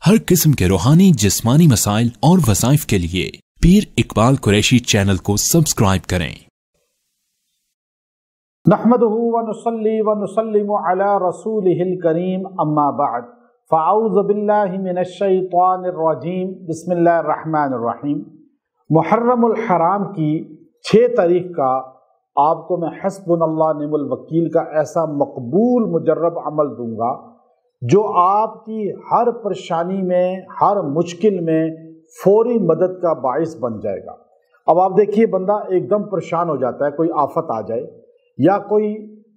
हर किस्म के रूहानी जिस्मानी मसाइल और वज़ाइफ के लिए पीर इकबाल कुरैशी चैनल को सब्सक्राइब करें। नहमदुहु व नुसल्ली व नुसल्लिमु अला रसूलिहिल करीम अम्मा बअद फ़अऊज़ु बिल्लाहि मिनश शैतानिर रजीम बिस्मिल्लाहिर रहमानिर रहीम। मुहर्रमुल हराम की 6 तारीख का आपको मैं हस्बुनल्लाह निअमल वकील का ऐसा मकबूल मुजर्रब अमल दूंगा जो आपकी हर परेशानी में, हर मुश्किल में फौरी मदद का बाइस बन जाएगा। अब आप देखिए, बंदा एकदम परेशान हो जाता है, कोई आफत आ जाए या कोई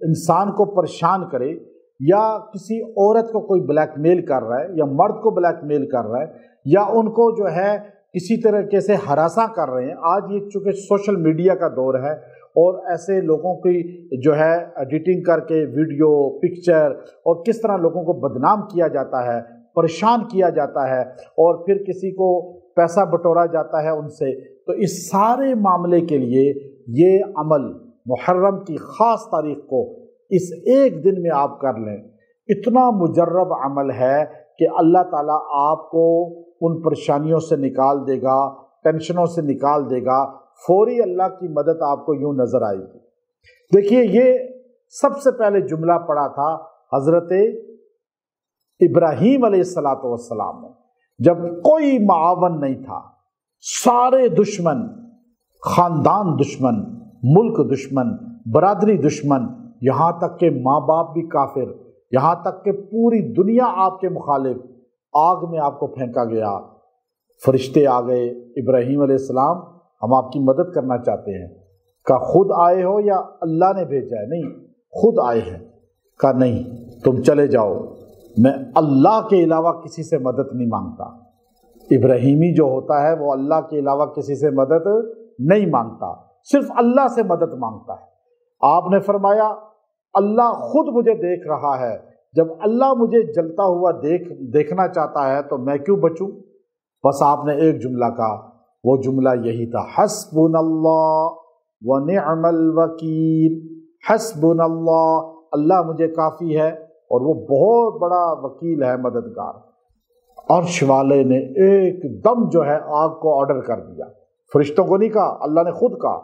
इंसान को परेशान करे या किसी औरत को कोई ब्लैकमेल कर रहा है या मर्द को ब्लैकमेल कर रहा है या उनको जो है किसी तरीके से हरासा कर रहे हैं। आज ये चूँकि सोशल मीडिया का दौर है और ऐसे लोगों की जो है एडिटिंग करके वीडियो, पिक्चर और किस तरह लोगों को बदनाम किया जाता है, परेशान किया जाता है और फिर किसी को पैसा बटोरा जाता है उनसे। तो इस सारे मामले के लिए ये अमल मुहर्रम की ख़ास तारीख को इस एक दिन में आप कर लें। इतना मुजर्रब अमल है कि अल्लाह ताला आपको उन परेशानियों से निकाल देगा, टेंशनों से निकाल देगा। फौरी अल्लाह की मदद आपको यूं नज़र आएगी। देखिए, ये सबसे पहले जुमला पढ़ा था हज़रत इब्राहीम अलैहिस्सलातु वस्सलाम ने, जब कोई मावन नहीं था, सारे दुश्मन, ख़ानदान दुश्मन, मुल्क दुश्मन, बरादरी दुश्मन, यहाँ तक के माँ बाप भी काफिर, यहाँ तक कि पूरी दुनिया आपके मुखालिफ, आग में आपको फेंका गया। फरिश्ते आ गए, इब्राहीम अलैहिस्सलाम हम आपकी मदद करना चाहते हैं। कहा खुद आए हो या अल्लाह ने भेजा है? नहीं, खुद आए हैं। कहा नहीं, तुम चले जाओ, मैं अल्लाह के अलावा किसी से मदद नहीं मांगता। इब्राहीमी जो होता है वो अल्लाह के अलावा किसी से मदद नहीं मांगता, सिर्फ अल्लाह से मदद मांगता है। आपने फरमाया अल्लाह खुद मुझे देख रहा है, जब अल्लाह मुझे जलता हुआ देखना चाहता है तो मैं क्यों बचूं? बस आपने एक जुमला कहा, वो जुमला यही था, हस्बुनल्लाह व निअमल वकील। हस्बुनल्लाह, अल्लाह मुझे काफ़ी है और वो बहुत बड़ा वकील है, मददगार। अर्श वाले ने एकदम जो है आग को ऑर्डर कर दिया। फरिश्तों को नहीं कहा, अल्लाह ने खुद कहा,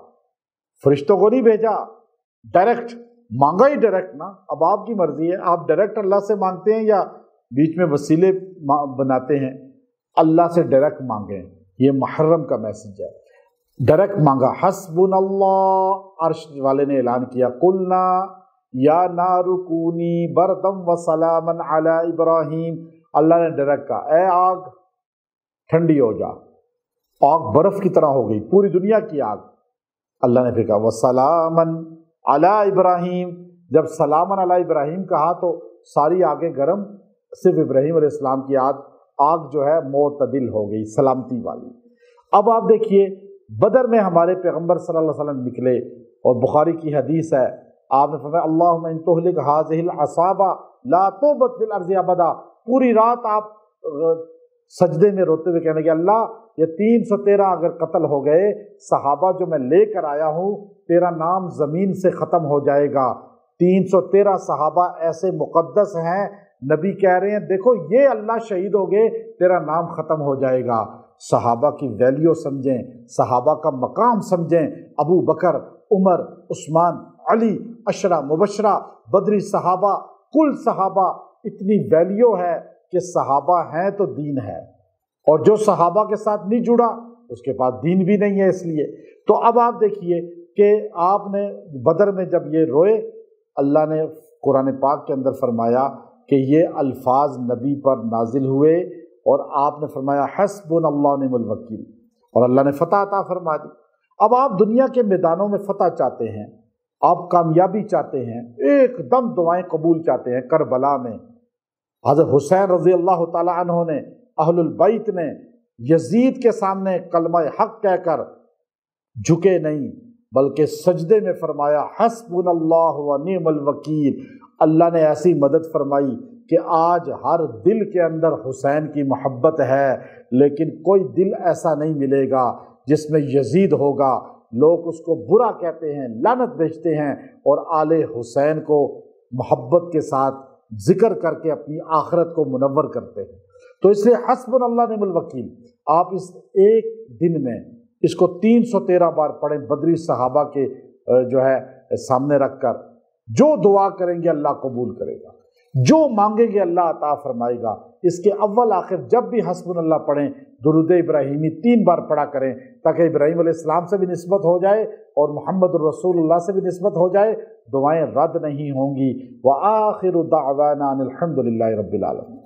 फरिश्तों को नहीं भेजा, डायरेक्ट मांगा ही डायरेक्ट ना। अब आपकी मर्जी है, आप डायरेक्ट अल्लाह से मांगते हैं या बीच में वसीले बनाते हैं। अल्लाह से डायरेक्ट मांगे, ये मुहर्रम का मैसेज है। डायरेक्ट मांगा, हस्बुनल्लाह। अर्श वाले ने ऐलान किया, कुलना या नारुकूनी बरदम व सलामन अला इब्राहीम। अल्लाह ने डायरेक्ट कहा, ए आग ठंडी हो जा। आग बर्फ की तरह हो गई, पूरी दुनिया की आग। अल्लाह ने फिर कहा व सलामन अला इब्राहीम। जब सलामन अला इब्राहीम कहा तो सारी आगें गर्म, सिर्फ इब्राहीम अलैहिस्सलाम की आग जो है मोतदिल हो गई, सलामती वाली। अब आप देखिए, बदर में हमारे पैगंबर सल्लल्लाहु अलैहि वसल्लम निकले और बुखारी की हदीस है, आपने फरमाया अल्लाहुम्मा इन तुहलिक हाज़िहिल असाबा ला तुबत फिल अर्ज़ि अबदा। पूरी रात आप सजदे में रोते हुए कहने के, अल्लाह ये 313 अगर कत्ल हो गए सहाबा जो मैं लेकर आया हूँ, तेरा नाम ज़मीन से ख़त्म हो जाएगा। 313 सहाबा ऐसे मुक़द्दस हैं, नबी कह रहे हैं देखो ये अल्लाह शहीद हो गए, तेरा नाम ख़त्म हो जाएगा। सहाबा की वैल्यू समझें, सहाबा का मकाम समझें। अबू बकर, उमर, उस्मान, अली, अशरा मुबशरा, बदरी सहाबा, कुल सहाबा, इतनी वैल्यू है कि सहाबा हैं तो दीन है, और जो सहाबा के साथ नहीं जुड़ा उसके पास दीन भी नहीं है। इसलिए तो अब आप देखिए कि आपने बदर में जब ये रोए, अल्लाह ने कुरान पाक के अंदर फरमाया कि ये अल्फाज नबी पर नाजिल हुए और आपने फरमाया हस्बुनल्लाह निअमल वकील, और अल्लाह ने फतह अता फरमा दी। अब आप दुनिया के मैदानों में फतह चाहते हैं, आप कामयाबी चाहते हैं, एकदम दुआएं कबूल चाहते हैं। करबला में हज़रत हुसैन रज़ी अल्लाह ताला अन्हु ने, अहलुल बैत ने यजीद के सामने कलमा हक कहकर झुके नहीं, बल्कि सजदे में फरमाया हस्बुनल्लाह व निअमल वकील। अल्लाह ने ऐसी मदद फरमाई कि आज हर दिल के अंदर हुसैन की मोहब्बत है, लेकिन कोई दिल ऐसा नहीं मिलेगा जिसमें यजीद होगा। लोग उसको बुरा कहते हैं, लानत भेजते हैं, और आले हुसैन को मोहब्बत के साथ जिक्र करके अपनी आखिरत को मुनव्वर करते हैं। تو اس لیے حسبنا اللہ نعم الوکیل آپ اس ایک دن میں اس کو 313 بار پڑھیں، بدری صحابہ کے جو ہے سامنے رکھ کر۔ جو دعا کریں گے اللہ قبول کرے گا، جو مانگیں گے اللہ عطا فرمائے گا۔ اس کے اول آخر جب بھی حسبنا اللہ پڑھیں درود ابراہیمی 3 بار پڑھا کریں، تاکہ ابراہیم علیہ السلام سے بھی نسبت ہو جائے اور محمد الرسول اللہ سے بھی نسبت ہو جائے، دعائیں رد نہیں ہوں گی۔ وآخر دعوانا ان الحمد للہ رب العالمین۔